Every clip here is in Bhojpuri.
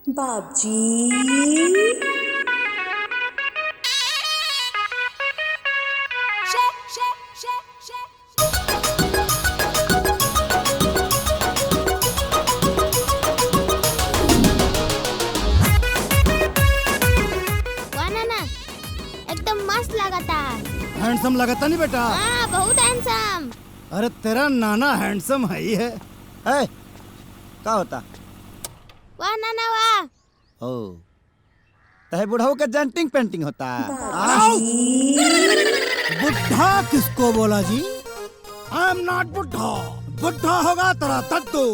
बाबजी। वाह नाना, एकदम मस्त लगाता। हैंडसम लगता नहीं बेटा? हाँ, बहुत हैंडसम। अरे तेरा नाना हैंडसम है ही है। क्या होता? वाह नाना वाह। ओ तहे बुढ़ाऊ के जेंटिंग पेंटिंग होता। बुढ़ा किसको बोला जी? आई एम नॉट बुढ़ा। बुढ़ा होगा तेरा दद्दू।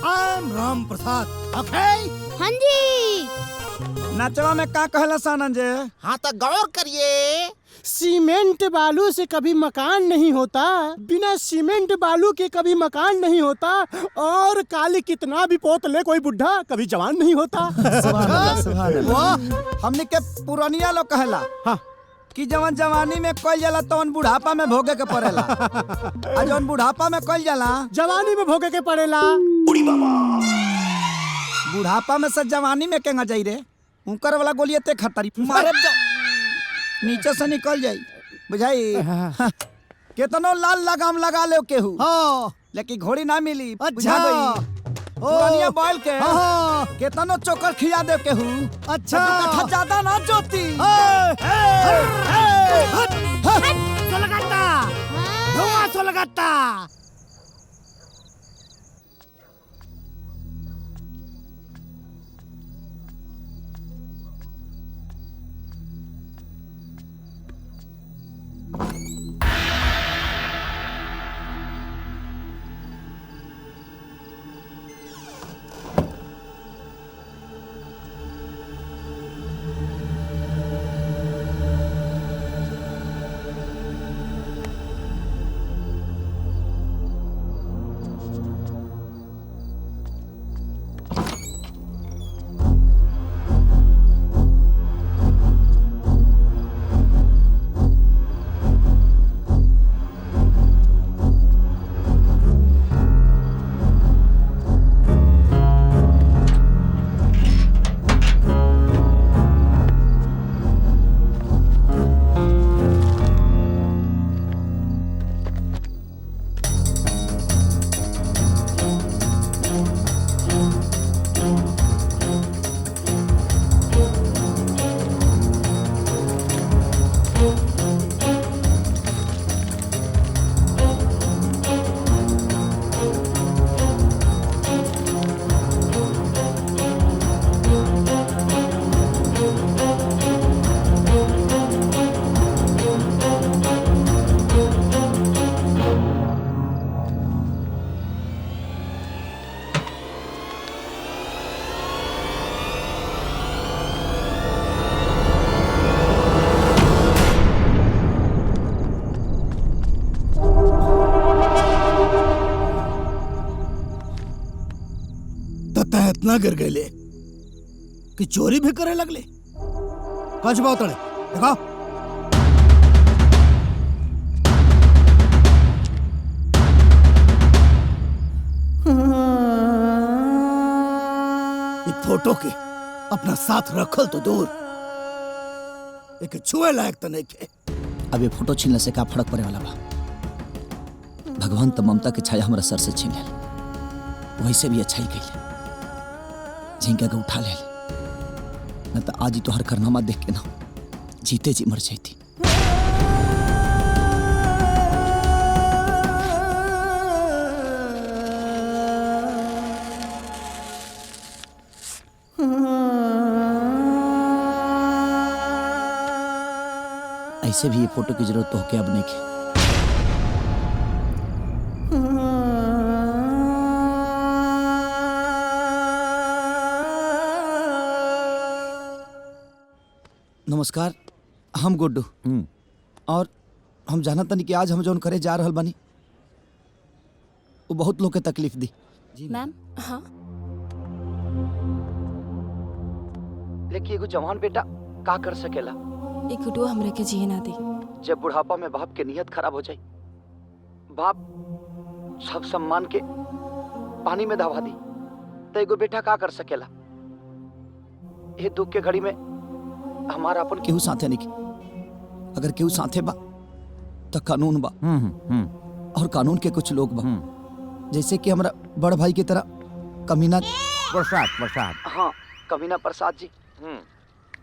I am Ram Prasad. ओके? हाँ जी। नाचवा में का कहला सानंद जे? हाँ तो गौर करिए, सीमेंट बालू से कभी मकान नहीं होता, बिना सीमेंट बालू के कभी मकान नहीं होता, और काली कितना भी पोत ले कोई बुढ़ा कभी जवान नहीं होता। सुभान अल्लाह। हमने के पुरानिया लोग कहला हाँ। कि जवन जवानी में कोई जाला तवन बुढ़ापा में भोगे के पड़ेला। आ जवन बुढ़ापा में कोई जाला जवानी में भोगे के पड़ेला। बुढ़ापा में से जवानी में केंगा जाई रे? उनकर वाला गोलियां ते खतरी मारे नीचे से निकल जाई, बुझाई? केतनो लाल लगाम लगा ले केहू, लेकिन घोड़ी ना मिली। अच्छा। पुरानिया बैल के हाँ। केतनो चोकर खिया दे केहू। अच्छा। कट्ठा ज्यादा ना जोती। सोलगट्टा। धुआं सोलगट्टा। इतना गिर गए कि चोरी भी करे लगले। कछ बात देखा फोटो के अपना साथ रखल तो दूर, एक छुए लायक तो नहीं थे। अब ये फोटो छीनने से का फर्क पड़े वाला बा? भगवान तो ममता के छाया हमारा सर से छीन ले, वैसे भी अच्छा ही कैले, झिंका के उठा ले, न तो आज ही तो हर करनामा देख के ना जीते जी मर जाती। ऐसे भी ये फोटो की जरूरत तो होके अब नहीं की। नमस्कार, हम गुड्डू और हम जानता नहीं कि आज हम जौन करे जा रहल बानी वो बहुत लोग के तकलीफ दी। मैम हाँ लेकिन एगो जवान बेटा का कर सकेला? एक गुटुआ हमरे के जिए ना दी। जब बुढ़ापा में बाप के नियत खराब हो जाए, बाप सब सम्मान के पानी में दबा दी, तो एगो बेटा का कर सकेला? ये दुख के घड़ी में हमारा अपन केहू साथे नहीं की। अगर केहू साथे बा तो कानून बा। और कानून के कुछ लोग बा जैसे कि हमारा बड़ भाई की तरह कमीना प्रसाद हाँ कमीना प्रसाद जी।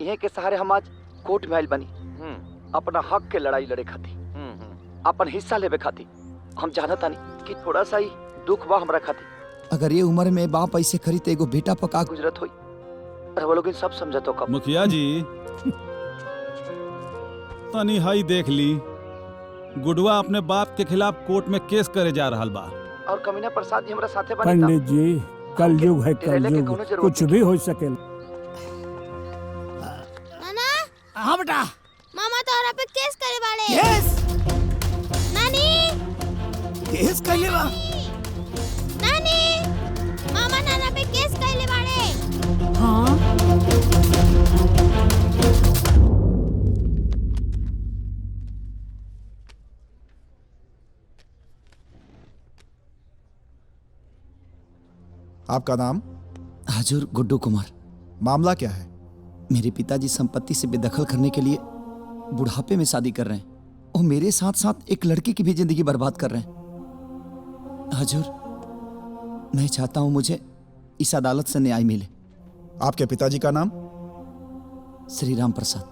इहे के सहारे हम आज कोर्ट में आइल बनी अपना हक के लड़ाई लड़े खाती, अपन हिस्सा लेवे खाती। हम जानता नहीं कि थोड़ा सा ही दुख बा हमरा खाती। अगर ये उम्र में बाप ऐसे करी तो एगो बेटा पका गुजरत होई। अरे वो लोग इन सब समझतो कब। मुखिया जी तनी हाई देख ली, गुडवा अपने बाप के खिलाफ कोर्ट में केस करे जा रहा बा। और कमीना प्रसाद जी हमरा साथे बनी। पंडित जी कलयुग है, कलयुग कुछ भी हो सके। नाना हाँ बेटा। मामा तोहरा पे केस करे बाड़े। केस नानी केस कइले बा। नानी मामा नाना पे केस करे बाड़े। हाँ आपका नाम? हजूर गुड्डू कुमार। मामला क्या है? मेरे पिताजी संपत्ति से बेदखल करने के लिए बुढ़ापे में शादी कर रहे हैं और मेरे साथ साथ एक लड़की की भी जिंदगी बर्बाद कर रहे हैं। हजूर मैं चाहता हूं मुझे इस अदालत से न्याय मिले। आपके पिताजी का नाम? श्री राम प्रसाद।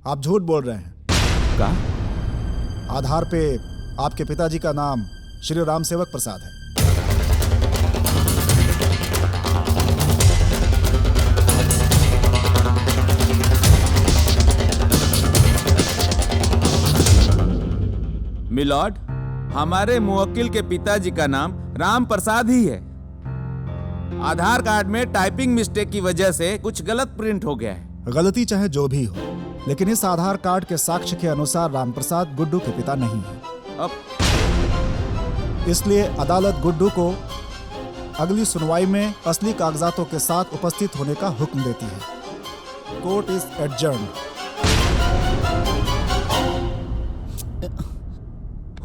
आप झूठ बोल रहे हैं। का? आधार पे आपके पिताजी का नाम श्री राम सेवक प्रसाद है। मिलॉर्ड, हमारे मुवक्किल के पिताजी का नाम राम प्रसाद ही है। आधार कार्ड में टाइपिंग मिस्टेक की वजह से कुछ गलत प्रिंट हो गया है। गलती चाहे जो भी हो, लेकिन इस आधार कार्ड के साक्ष्य के अनुसार राम प्रसाद गुड्डू के पिता नहीं है। अब इसलिए अदालत गुड्डू को अगली सुनवाई में असली कागजातों के साथ उपस्थित होने का हुक्म देती है। Court is adjourned.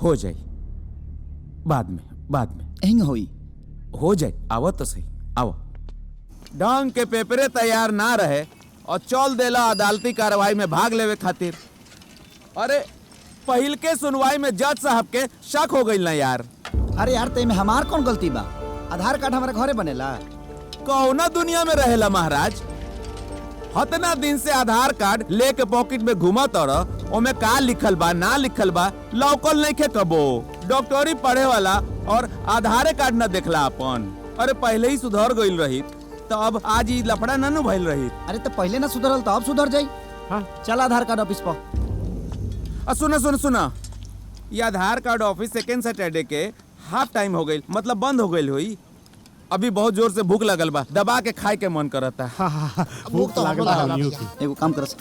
हो जाए बाद में एंग होई हो जाए। आवो तो सही, आओ। ढंग के पेपरे तैयार ना रहे और चल देला अदालती कार्रवाई में भाग लेवे खातिर। अरे पहिल के सुनवाई में जज साहब के शक हो गई ना यार। अरे यार ते में हमार कौन गलती बा? आधार कार्ड हमारे घरे बनेला। कौना दुनिया में रहेला महाराज? हतना दिन से आधार कार्ड लेके पॉकेट में घुमा तोड़, ओमे का लिखल बा ना लिखल बा लौकल नहीं खे कबो। डॉक्टरी पढ़े वाला और आधार कार्ड न देखला अपन। अरे पहले ही सुधर गईल रही तो अब आज ही लफड़ा न भइल रही। अरे तो पहले ना सुधरल तो अब सुधर जाई। हाँ चल आधार कार्ड ऑफिस पर। सुना ये आधार कार्ड ऑफिस सेकेंड सैटरडे के हाफ टाइम हो गई, मतलब बंद हो गई हुई। अभी बहुत जोर से भूख लगल बा, दबा के खाए के मन करता है। भूख तो लागल बा हमनियो की। एगो काम करस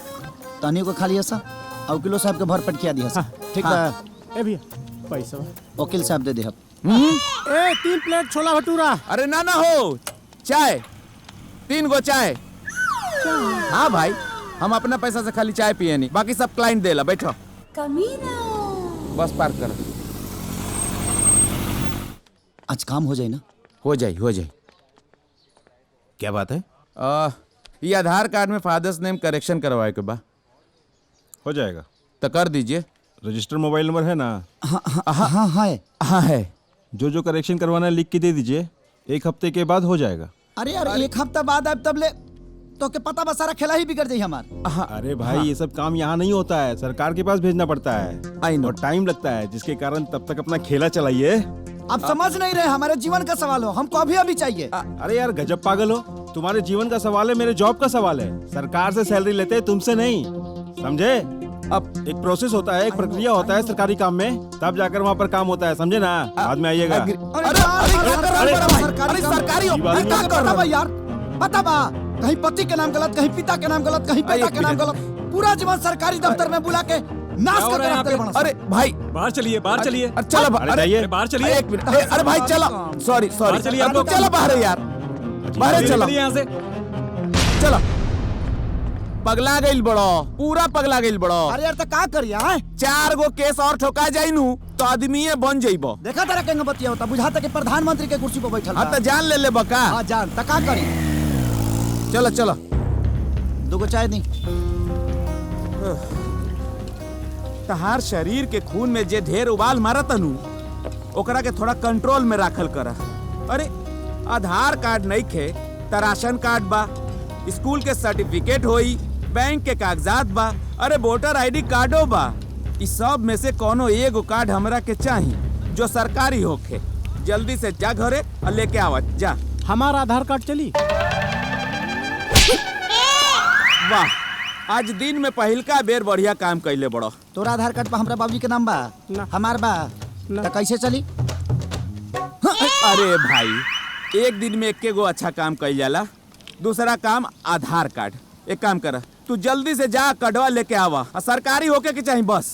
तनियो को खा लिया सा और किलो साहब के भर पेट खिया दिया सा। ठीक है ए भैया पैसा वकील साहब दे दे। ए 3 प्लेट छोला भटूरा। अरे ना हो चाय, 3 गो चाय। हाँ भाई, हम अपना पैसा से खाली चाय पिए नहीं, बाकी सब क्लाइंट देला। बैठो बस पार कर। आज काम हो जाए ना? हो जाए। क्या बात है? ये आधार कार्ड में फादर्स नेम करेक्शन करवाए के बा। हो जाएगा तो कर दीजिए। रजिस्टर मोबाइल नंबर है ना? हाँ है। जो करेक्शन करवाना है लिख के दे दीजिए, 1 हफ्ते के बाद हो जाएगा। अरे यार 1 हफ्ता बाद अब तब ले तो के पता बा सारा खेला ही बिगड़ जाई हमार। अरे भाई ये सब काम यहाँ नहीं होता है, सरकार के पास भेजना पड़ता है और टाइम लगता है, जिसके कारण तब तक अपना खेला चलाइए। आप समझ नहीं रहे, हमारे जीवन का सवाल हो, हमको अभी चाहिए। अरे यार गजब पागल हो, तुम्हारे जीवन का सवाल है, मेरे जॉब का सवाल है। सरकार से सैलरी लेते हैं, तुमसे नहीं, समझे? अब एक प्रोसेस होता है, एक प्रक्रिया होता है सरकारी काम में, तब जाकर वहाँ पर काम होता है, समझे ना? बाद में आइएगा। सरकारी यार पता बा, कहीं पति के नाम गलत, कहीं पिता के नाम गलत, कहीं बेटा के नाम गलत, पूरा जीवन सरकारी दफ्तर में बुला के नाश कर रखते हैं। अरे भाई बाहर चलिए, बाहर चलिए। चलो अरे बाहर चलिए। एक मिनट। अरे भाई चलो, सॉरी चलिए आप लोग। चलो बाहर यार, बाहर चलो यहाँ से। चलो। पगला गइल बड़ो, पूरा पगला गइल बड़ो। अरे यार तो का करिया है? 4 गो केस और ठोका जाई नू तो आदमीये बन जइबो। देखा तारा केंगे बतिया होता बुझाता कि प्रधानमंत्री के कुर्सी पर बैठल हाँ तो जान ले ले बका। हाँ जान तका करी। चलो चलो 2 गो चाय दी। तहार शरीर के खून में जे ढेर उबाल मारा तनु ओकरा के थोड़ा कंट्रोल में राखल करा। अरे आधार कार्ड नहीं खे त राशन कार्ड बा, स्कूल के सर्टिफिकेट होई, बैंक के कागजात बा, अरे वोटर आईडी कार्डो बा। इस सब में से कोनो एगो कार्ड हमरा के चाहिए जो सरकारी होखे। जल्दी से जा घरे और लेके आवत जा। हमारा आधार कार्ड चली। वाह आज दिन में पहिलका बेर बढ़िया काम कैले बड़ो। तोरा आधार कार्ड पर हमरा बाबूजी के नाम बा ना। हमार बा त कैसे चली? अरे भाई एक दिन में एके गो अच्छा काम कइल जाला। दूसरा काम आधार कार्ड। एक काम कर तू जल्दी से जा कटवा लेके आवा और सरकारी होके के चाहिए बस।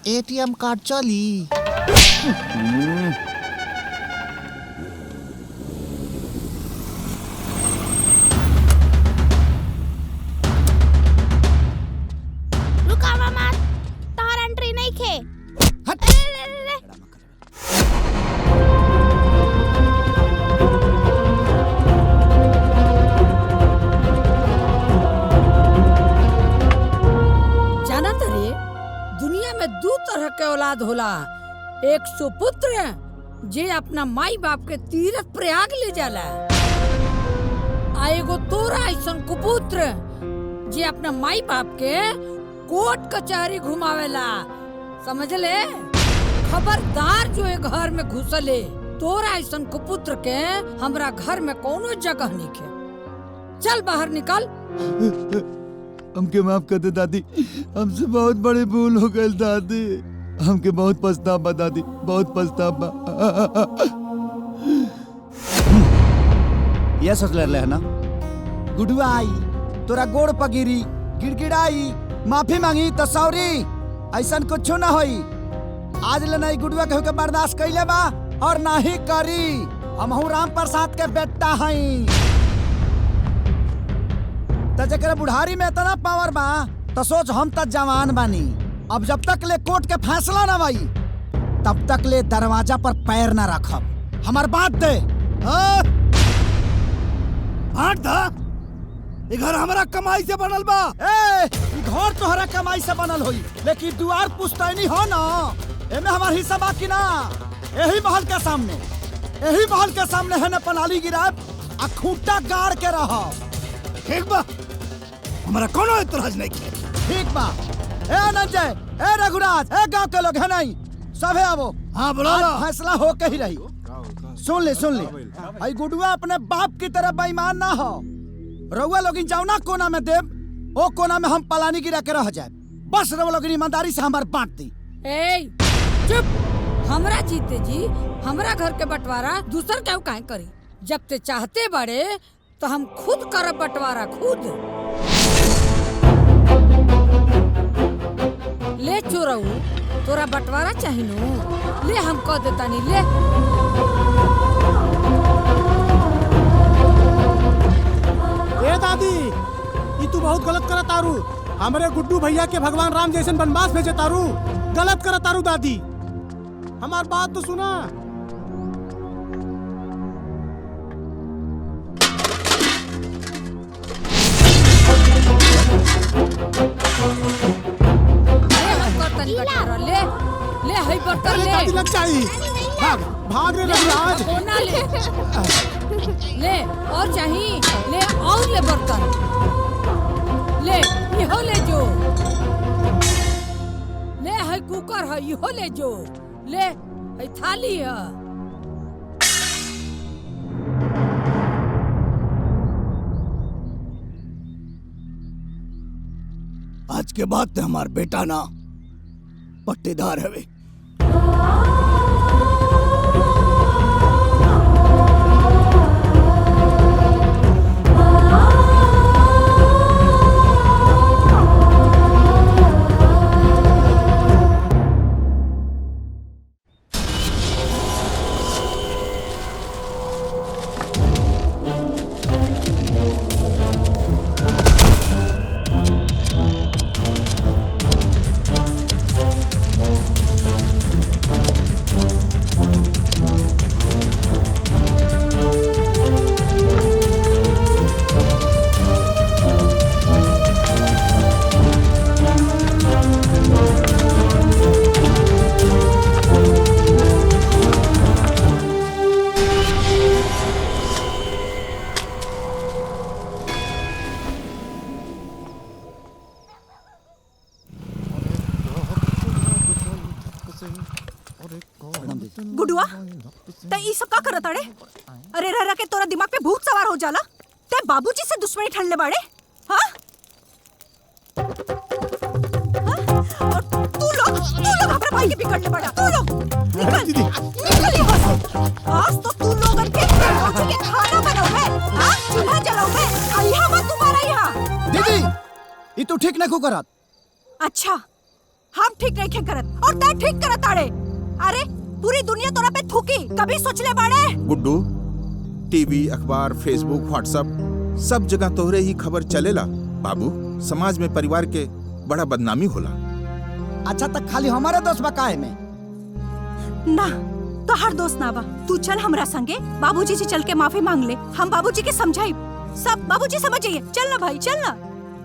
एटीएम कार्ड चली। रुका मामा तोहर एंट्री नहीं खे। हट। जाना तरे दुनिया में 2 तरह के औलाद होला। एक सुपुत्र जे अपना माई बाप के तीर्थ प्रयाग ले जाला, आ एगो तोरा ऐसन कुपुत्र जे अपना माई बाप के कोर्ट कचहरी घुमावेला। समझ ले? खबरदार जो ए घर में घुसले। तोरा ऐसन कुपुत्र के हमरा घर में कोनो जगह नहीं है। चल बाहर निकल। हमके माफ कर दे दादी, हमसे बहुत बड़ी भूल हो गई दादी। हमके बहुत पछतावा दादी, बहुत पछतावा। ये सोच ले है ना गुडुआ आई तोरा गोड़ पगिरी गिड़गिड़ाई माफी मांगी तो सॉरी ऐसन कुछ ना होई। आज ले नहीं गुडुआ के होके बर्दाश्त कैले बा और ना ही करी। हमहू राम प्रसाद के बेटा हई। त जकरा बुढ़ारी में इतना पावर बा तो सोच हम त जवान बानी। अब जब तक ले कोर्ट के फैसला ना भाई तब तक ले दरवाजा पर पैर ना रखब। हमार बात दे। आठ था ये घर हमारा कमाई से बनल बा। ए घर तोहरा कमाई से बनल होई लेकिन दुआर पुश्तैनी हो ना एमे हमार हिस्सा बा कि ना। यही महल के सामने है न पनाली गिराब आ खूंटा गाड़ के रहो। ठीक बा हमारा कोनो एतराज नहीं किया। ठीक बा। ए अनंजय ए रघुराज ए गांव के लोग है नहीं सबे आवो। हाँ बुला लो। फैसला हो के ही रही। सुन ले आई गुडुआ अपने बाप की तरह बेईमान ना हो। रउआ लोग जाओ ना कोना में देव ओ कोना में हम पलानी गिरा के रह जाए। बस रउआ लोग ईमानदारी से हमार बांट दी। ए चुप। हमरा जीते जी हमरा घर के बंटवारा दूसर क्यों काहे करी? जब ते चाहते बड़े तो हम खुद करब बंटवारा खुद। ले चोरऊ तोरा बंटवारा चाहिए ले हम कह देता नहीं ले। ए दादी ये तू बहुत गलत करत तारू। हमरे गुड्डू भैया के भगवान राम जैसन बनवास भेजे तारू। गलत करत तारू दादी। हमार बात तो सुना। ले ले हई बर्तन ले। दादी लग जाई। भाग भाग रे रघुराज। कोना ले ले और चाहिए ले और ले बर्तन ले इहो ले जो ले हई कुकर है इहो ले जो ले हई थाली है। आज के बाद ते हमार बेटा ना पट्टेदार हवे। गुडुआ ते ई सब का करत अड़े? अरे रह के तोरा दिमाग पे भूत सवार हो जाला। ते बाबूजी से दुश्मनी ठंडले बाड़े? हाँ? और तू लोग अपने भाई के बिगड़ने पड़ा। तू लोग निकल यहाँ से। आज तो तू लोग के बाबूजी के खाना बनाओगे, हाँ? चूल्हा जलाओगे। यहाँ मत तुम्हारा यहाँ। दीदी ये तू ठीक नहीं करत। अच्छा हम ठीक नहीं करत और तै ठीक करत आड़े। अरे पूरी दुनिया तोरा पे थूकी, कभी सोच ले बाड़े? गुड्डू, टीवी, अखबार, फेसबुक, व्हाट्सएप सब जगह तोहरे ही खबर चलेला। बाबू, समाज में परिवार के बड़ा बदनामी होला। अच्छा तक खाली हमारे दोस्त बकाए में ना तो हर दोस्त ना बा। तू चल हमरा संगे, बाबूजी से चल के माफी मांग ले। हम बाबूजी के समझाई, सब बाबूजी समझ जाइए। चल ना भाई, चल ना।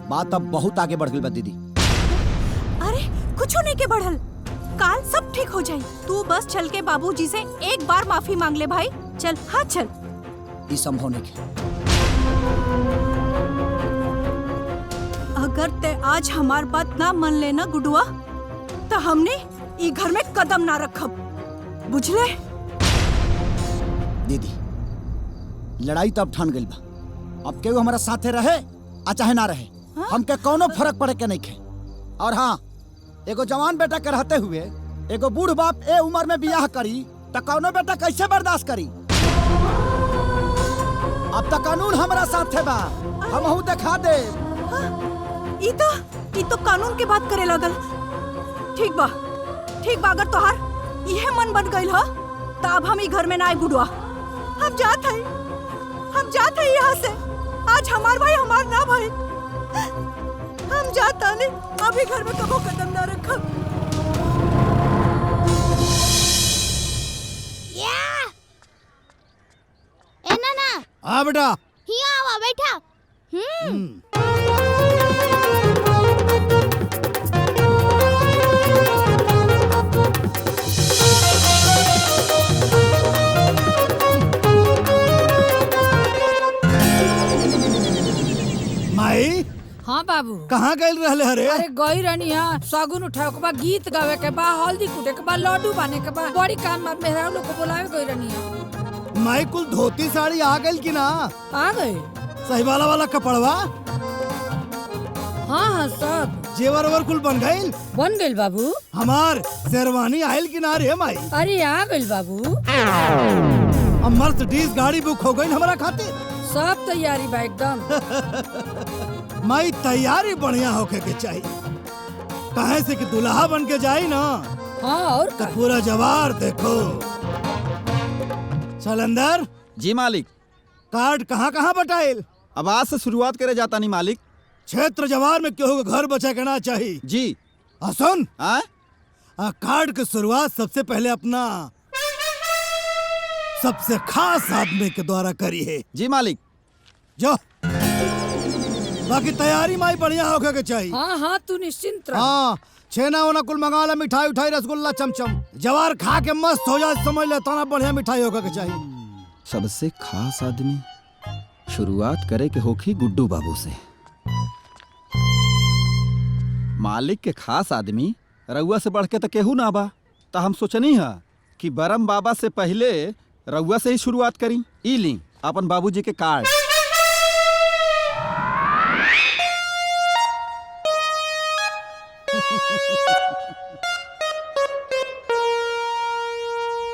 बात अब बहुत आगे बढ़ गई बा दीदी। अरे कुछ नहीं के बढ़ल, काल सब ठीक हो जाए। तू बस चल के बाबूजी से एक बार माफी मांग ले भाई। चल, हाँ चल। ये संभव नहीं है। अगर ते आज हमार बात ना मान लेना गुडुआ, तो हमने ई घर में कदम ना रखब, बुझले? दीदी लड़ाई तो अब ठान गई बा। अब केहू हमारा साथे रहे आ चाहे ना रहे, हमके कोनो फर्क पड़े के नहीं खे। और हाँ, एगो जवान बेटा के रहते हुए एगो बूढ़ बाप ए उम्र में बियाह करी तो कौनो बेटा कैसे बर्दाश्त करी? अब तक कानून हमारा साथे बा, हमहू दिखा दे। ई तो कानून के बात करे लगल। ठीक बा अगर तोहार यह मन बन गइल ह, तो अब हम ई घर में ना आए गुडुआ। हम जात हई यहाँ से। आज हमार भाई हमार ना भाई। हम जाता नहीं, अभी घर में कबो कदम ना रखब। ए नाना। हाँ बेटा। हिया आवा बैठा। माई। हाँ बाबू। कहाँ गए रहले हरे? अरे गई रहनी है, सगुन उठावे के बा, गीत गावे के बा, हल्दी कूटे के बा, लड्डू बाने के बा, बड़ी काम मेहरा लोग को बुलावे गई रहनी है। माई कुल धोती साड़ी आ गई कि ना? आ गए। सही वाला कपड़वा? हाँ सब। जेवर वर कुल बन गई बाबू। हमार शेरवानी आयल कि ना रे माई? अरे आ गई बाबू। मर्सिडीज गाड़ी बुक हो गई हमारा खातिर। सब तैयारी बा एकदम। माई तैयारी बढ़िया होके के चाहिए, कहे से कि दुल्हा बन के जाई ना। हाँ और तो पूरा जवार देखो। चल अंदर। जी मालिक। कार्ड कहाँ बटाइल? अब आज से शुरुआत करे जाता नहीं मालिक। क्षेत्र जवार में केहू के घर बचा के ना चाहिए। जी। सुन, कार्ड की शुरुआत सबसे पहले अपना सबसे खास आदमी के द्वारा करी है। जी मालिक। जो बाकी तैयारी माई बढ़िया होके के चाहिए। हाँ तू निश्चिंत रह। हाँ, छेना वना कुल मंगा ला, मिठाई उठाई, रसगुल्ला, चमचम। जवार खा के मस्त हो जाए, समझ ले तना बढ़िया मिठाई होके के चाहिए। सबसे खास आदमी शुरुआत करे के होखी गुड्डू बाबू से। मालिक के खास आदमी रउआ से बढ़ के तो केहू ना बा, तो हम सोचनी है कि बरम बाबा से पहले रउआ से ही शुरुआत करी। ई ली अपन बाबूजी के कार्ड।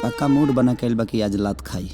पक्का मूड बना के बाकी आज लात खाई।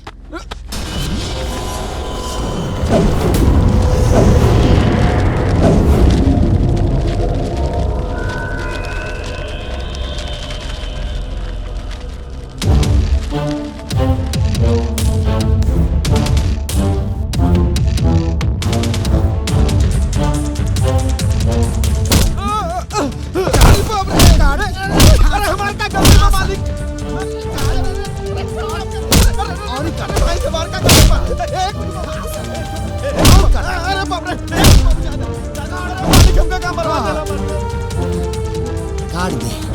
कार्ड दे।